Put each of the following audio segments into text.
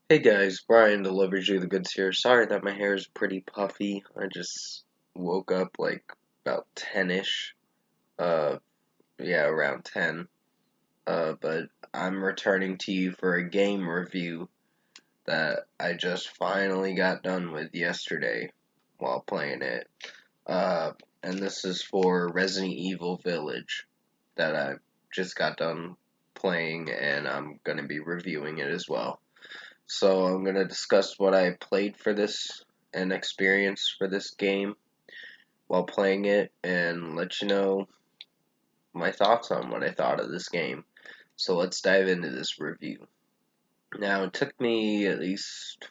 Hey guys, Brian delivers you the goods here. Sorry that my hair is pretty puffy. I just woke up like about 10-ish. Uh, yeah, around 10. But I'm returning to you for a game review that I just finally got done with yesterday while playing it. Uh, and this is for Resident Evil Village that I just got done playing, and I'm gonna be reviewing it as well. So I'm going to discuss what I played for this and experience for this game while playing it and let you know my thoughts on what I thought of this game. So let's dive into this review. Now, it took me at least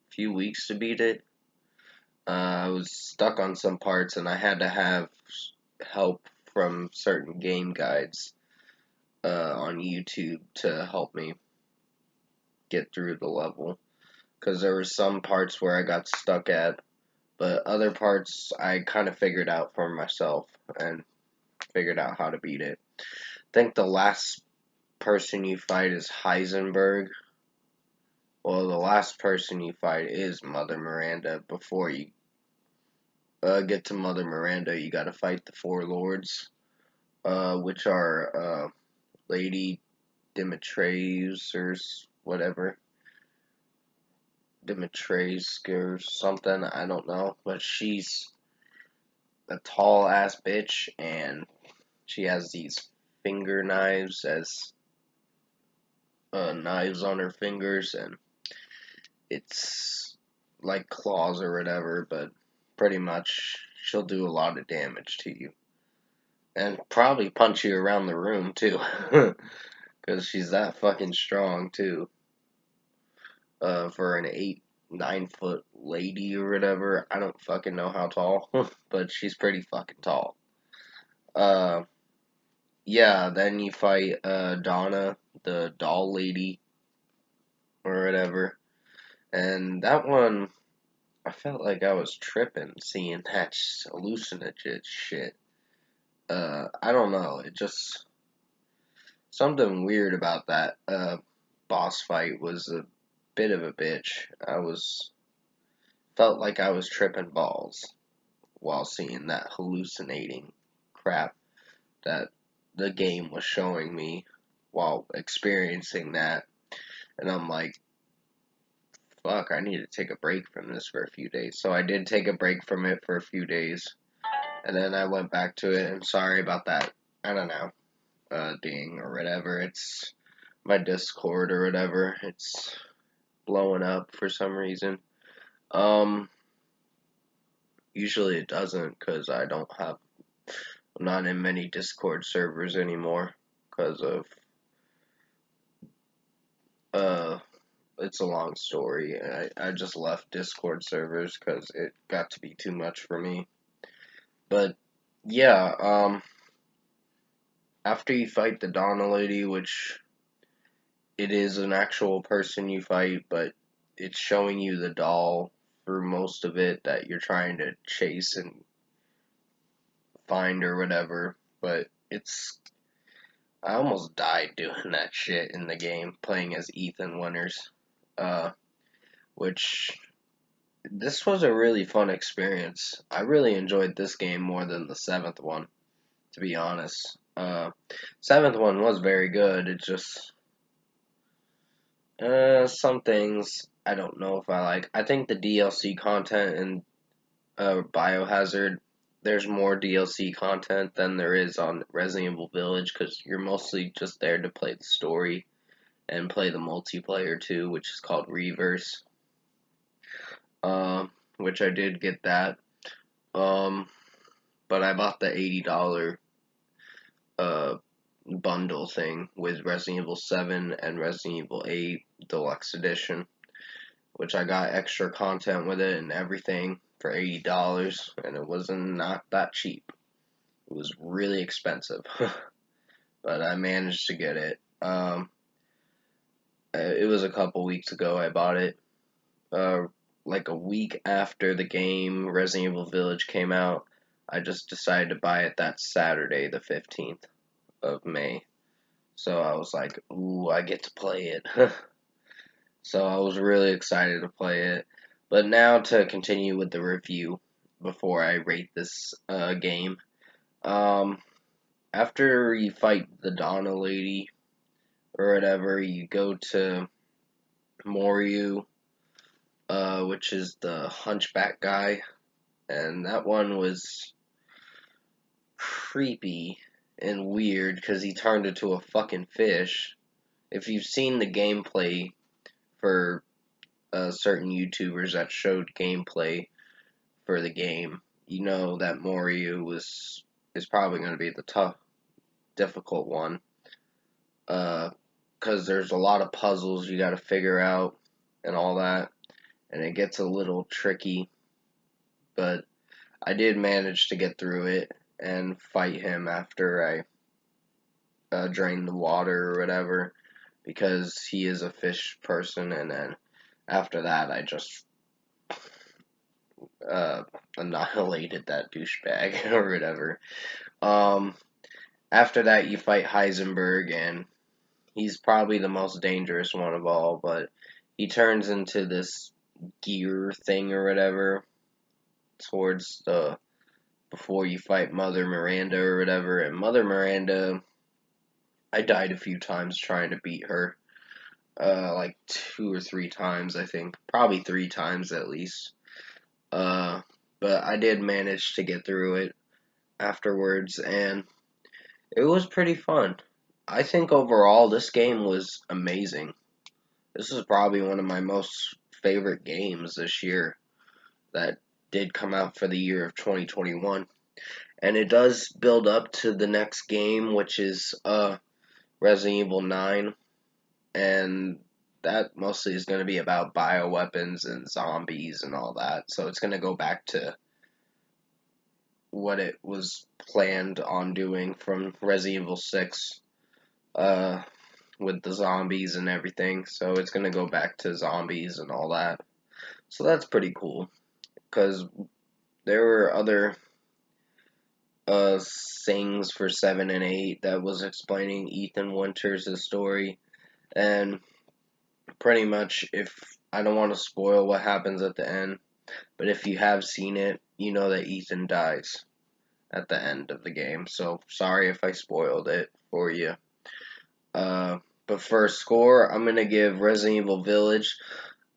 a few weeks to beat it. I was stuck on some parts and I had to have help from certain game guides on YouTube to help me get through the level. Because there were some parts where I got stuck at, but other parts I kind of figured out for myself and figured out how to beat it. I think the last person you fight is Heisenberg. Well, the last person you fight is Mother Miranda. Before you get to Mother Miranda, you gotta fight the Four Lords, which are Lady Dimitrescu or whatever. Dimitrescu or something, I don't know. But she's a tall ass bitch and she has these finger knives as knives on her fingers, and it's like claws or whatever, but pretty much she'll do a lot of damage to you. And probably punch you around the room, too. Because she's that fucking strong, too. For an 9 foot lady or whatever. I don't fucking know how tall, but she's pretty fucking tall. Uh, Yeah, then you fight Donna, the doll lady, or whatever. And that one, I felt like I was tripping seeing that hallucinogen shit. I don't know. It just, something weird about that boss fight was a bit of a bitch. Felt like I was tripping balls while seeing that hallucinating crap that the game was showing me while experiencing that. And I'm like, fuck, I need to take a break from this for a few days. So I did take a break from it for a few days, and then I went back to it. I'm sorry about that. I don't know, ding or whatever. It's my Discord or whatever. It's blowing up for some reason. Um, Usually it doesn't because I'm not in many Discord servers anymore because of, uh, it's a long story. I just left Discord servers because it got to be too much for me. But yeah, after you fight the Donna lady, which it is an actual person you fight, but it's showing you the doll for most of it that you're trying to chase and find or whatever. But I almost died doing that shit in the game, playing as Ethan Winters. Uh, which this was a really fun experience. I really enjoyed this game more than the seventh one, to be honest. Seventh one was very good. It just some things I don't know if I like. I think the DLC content in Biohazard, there's more DLC content than there is on Resident Evil Village because you're mostly just there to play the story and play the multiplayer too, which is called Reverse. Which I did get that. Um, but I bought the $80 uh bundle thing with Resident Evil 7 and Resident Evil 8 Deluxe Edition, which I got extra content with it and everything for $80, and it wasn't not that cheap. It was really expensive, but I managed to get it. It was a couple weeks ago I bought it. Uh, like a week after the game Resident Evil Village came out, I just decided to buy it that Saturday, the 15th of May. So I was like, ooh, I get to play it. So I was really excited to play it. But now to continue with the review before I rate this game. Um, After you fight the Donna lady or whatever, you go to Moryu, which is the hunchback guy, and that one was creepy and weird because he turned into a fucking fish. If you've seen the gameplay for certain YouTubers that showed gameplay for the game, you know that Moryu is probably going to be the difficult one. Because there's a lot of puzzles you got to figure out and all that, and it gets a little tricky. But I did manage to get through it and fight him after I drained the water or whatever, because he is a fish person, and then after that I just uh, annihilated that douchebag or whatever. Um, After that, you fight Heisenberg, and he's probably the most dangerous one of all, but he turns into this gear thing or whatever towards the before you fight Mother Miranda or whatever. And Mother Miranda, I died a few times trying to beat her. Like 2 or 3 times, I think. Probably 3 times at least. Uh, but I did manage to get through it afterwards, and it was pretty fun. I think overall this game was amazing. This is probably one of my most favorite games this year that did come out for the year of 2021. And it does build up to the next game, which is Resident Evil 9, and that mostly is going to be about bioweapons and zombies and all that. So it's going to go back to what it was planned on doing from Resident Evil 6 uh, with the zombies and everything. So it's going to go back to zombies and all that. So that's pretty cool, because there were other things for 7 and 8 that was explaining Ethan Winters' story, and pretty much, if I don't want to spoil what happens at the end, but if you have seen it, you know that Ethan dies at the end of the game. So sorry if I spoiled it for you. Uh, but for a score, I'm gonna give Resident Evil Village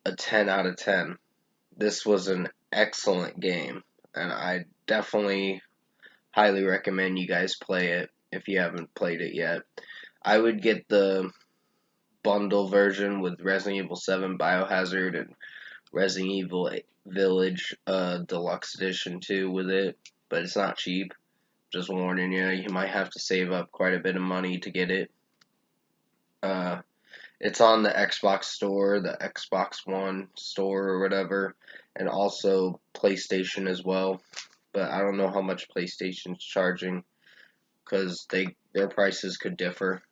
a 10 out of 10. This was an excellent game, and I definitely highly recommend you guys play it if you haven't played it yet. I would get the bundle version with Resident Evil 7 Biohazard and Resident Evil Village Deluxe Edition too with it, but it's not cheap. Just warning you, you might have to save up quite a bit of money to get it. Uh, it's on the Xbox store, the Xbox One store or whatever, and also PlayStation as well. But I don't know how much PlayStation's charging, because their prices could differ.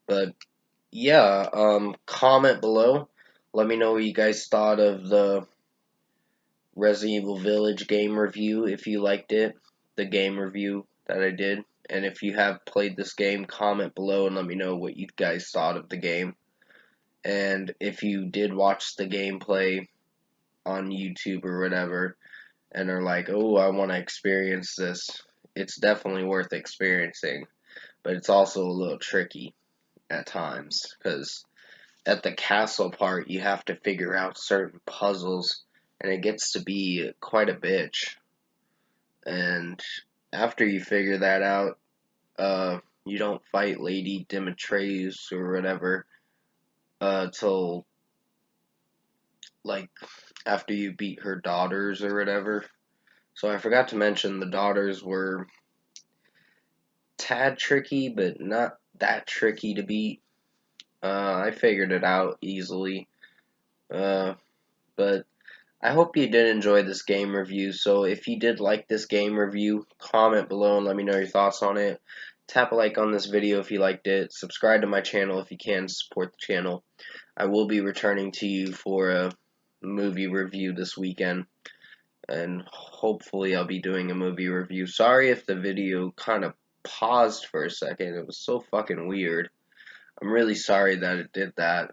But yeah, comment below. Let me know what you guys thought of the Resident Evil Village game review, if you liked it, the game review that I did. And if you have played this game, comment below and let me know what you guys thought of the game. And if you did watch the gameplay on YouTube or whatever, and are like, oh, I want to experience this, it's definitely worth experiencing. But it's also a little tricky at times, because at the castle part, you have to figure out certain puzzles, and it gets to be quite a bitch. And after you figure that out, you don't fight Lady Dimitrescu or whatever till like after you beat her daughters or whatever. So I forgot to mention the daughters were tad tricky, but not that tricky to beat. I figured it out easily. But I hope you did enjoy this game review. So if you did like this game review, comment below and let me know your thoughts on it. Tap a like on this video if you liked it. Subscribe to my channel if you can to support the channel. I will be returning to you for a movie review this weekend, and hopefully I'll be doing a movie review. Sorry if the video kind of paused for a second. It was so fucking weird. I'm really sorry that it did that.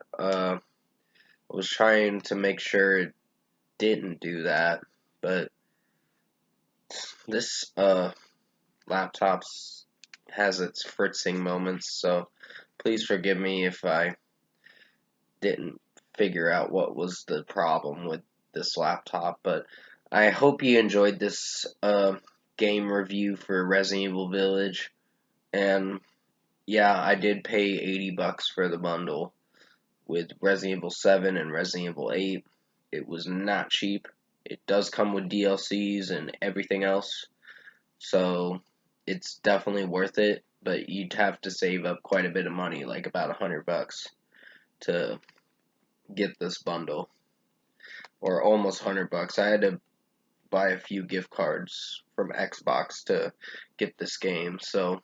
I was trying to make sure it didn't do that, but this laptop's has its fritzing moments, so please forgive me if I didn't figure out what was the problem with this laptop, but I hope you enjoyed this game review for Resident Evil Village. And yeah, I did pay $80 for the bundle with Resident Evil 7 and Resident Evil 8. It was not cheap. It does come with DLCs and everything else, so it's definitely worth it, but you'd have to save up quite a bit of money, like about $100 to get this bundle, or almost $100. I had to buy a few gift cards from Xbox to get this game. So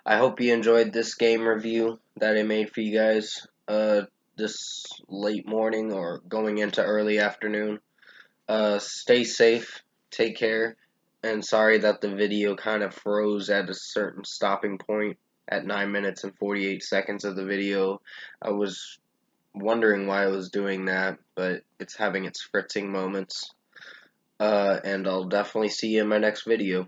I hope you enjoyed this game review that I made for you guys this late morning or going into early afternoon. Stay safe, take care, and sorry that the video kind of froze at a certain stopping point at 9 minutes and 48 seconds of the video. I was wondering why I was doing that, but it's having its fritzing moments. And I'll definitely see you in my next video.